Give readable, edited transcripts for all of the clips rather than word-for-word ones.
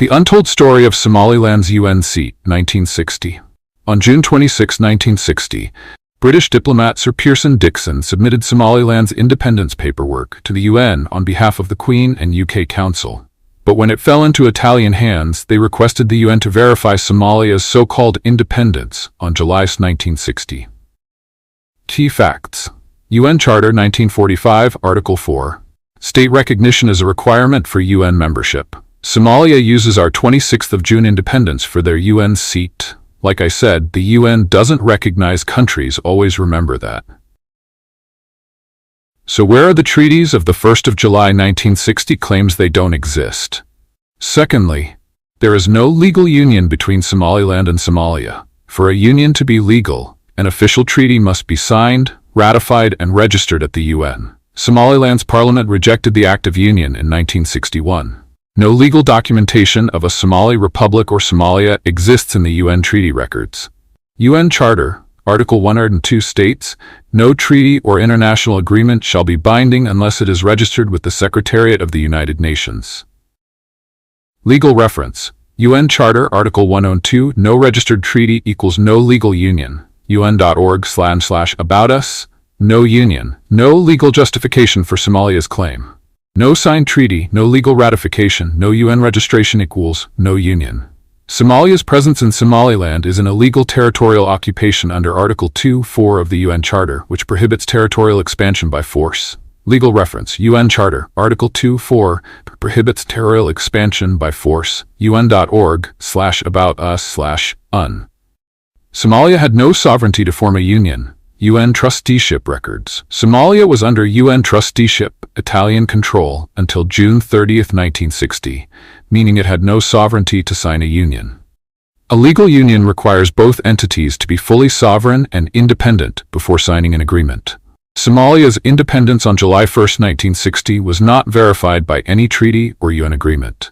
The Untold Story of Somaliland's UN Seat, 1960. On June 26, 1960, British diplomat Sir Pearson Dickson submitted Somaliland's independence paperwork to the UN on behalf of the Queen and UK Council. But when it fell into Italian hands, they requested the UN to verify Somalia's so-called independence on July 1960. Key facts. UN Charter 1945, Article 4. State recognition is a requirement for UN membership. Somalia uses our 26th of June independence for their UN seat. Like I said, the UN doesn't recognize countries, always remember that. So where are the treaties of the 1st of July 1960 claims they don't exist? Secondly, there is no legal union between Somaliland and Somalia. For a union to be legal, an official treaty must be signed, ratified, and registered at the UN. Somaliland's parliament rejected the Act of Union in 1961. No legal documentation of a Somali Republic or Somalia exists in the UN treaty records. UN Charter, Article 102 states, no treaty or international agreement shall be binding unless it is registered with the Secretariat of the United Nations. Legal reference. UN Charter, Article 102, no registered treaty equals no legal union. UN.org/about us, no union, no legal justification for Somalia's claim. No signed treaty, no legal ratification, no UN registration equals no union. Somalia's presence in Somaliland is an illegal territorial occupation under Article 2.4 of the UN Charter, which prohibits territorial expansion by force. Legal reference. UN Charter, Article 2.4, prohibits territorial expansion by force. UN.org/about us/un. Somalia had no sovereignty to form a union. UN trusteeship records. Somalia was under UN trusteeship, Italian control, until June 30, 1960, meaning it had no sovereignty to sign a union. A legal union requires both entities to be fully sovereign and independent before signing an agreement. Somalia's independence on July 1, 1960 was not verified by any treaty or UN agreement.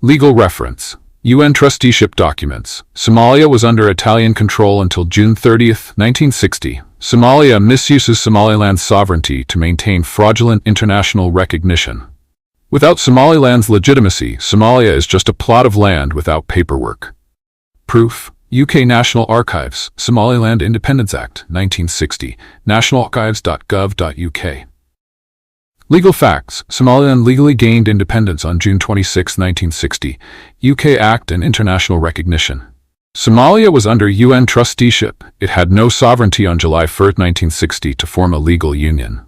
Legal reference. UN trusteeship documents. Somalia was under Italian control until June 30, 1960. Somalia misuses Somaliland's sovereignty to maintain fraudulent international recognition. Without Somaliland's legitimacy, Somalia is just a plot of land without paperwork. Proof. UK National Archives, Somaliland Independence Act, 1960, nationalarchives.gov.uk. Legal facts. Somaliland legally gained independence on June 26, 1960. UK Act and international recognition. Somalia was under UN trusteeship. It had no sovereignty on July 1, 1960 to form a legal union.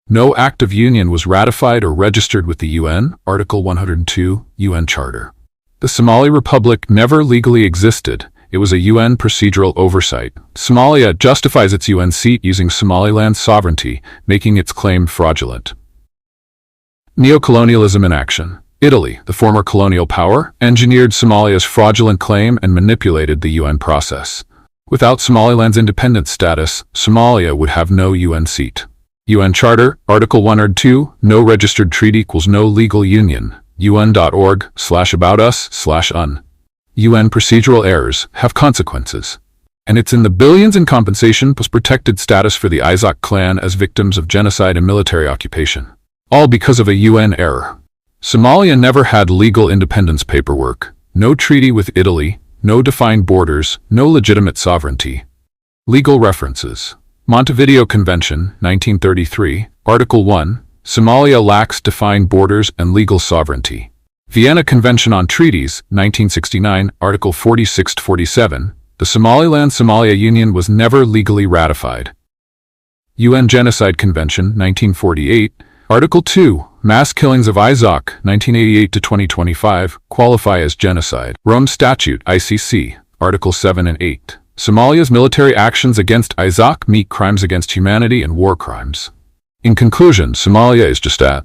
No Act of Union was ratified or registered with the UN, Article 102, UN Charter. The Somali Republic never legally existed. It was a UN procedural oversight. Somalia justifies its UN seat using Somaliland's sovereignty, making its claim fraudulent. Neocolonialism in action. Italy, the former colonial power, engineered Somalia's fraudulent claim and manipulated the UN process. Without Somaliland's independent status, Somalia would have no UN seat. UN Charter, Article 102, no registered treaty equals no legal union. UN.org/about us/un. UN procedural errors have consequences. And it's in the billions in compensation plus protected status for the Isaac clan as victims of genocide and military occupation. All because of a UN error. Somalia never had legal independence paperwork, no treaty with Italy, no defined borders, no legitimate sovereignty. Legal references. Montevideo Convention, 1933, Article 1, Somalia lacks defined borders and legal sovereignty. Vienna Convention on Treaties, 1969, Article 46-47, the Somaliland-Somalia Union was never legally ratified. UN Genocide Convention, 1948, Article 2, Mass Killings of Isaac, 1988-2025, qualify as genocide. Rome Statute, ICC, Article 7 and 8. Somalia's military actions against Isaac meet crimes against humanity and war crimes. In conclusion, Somalia is just that.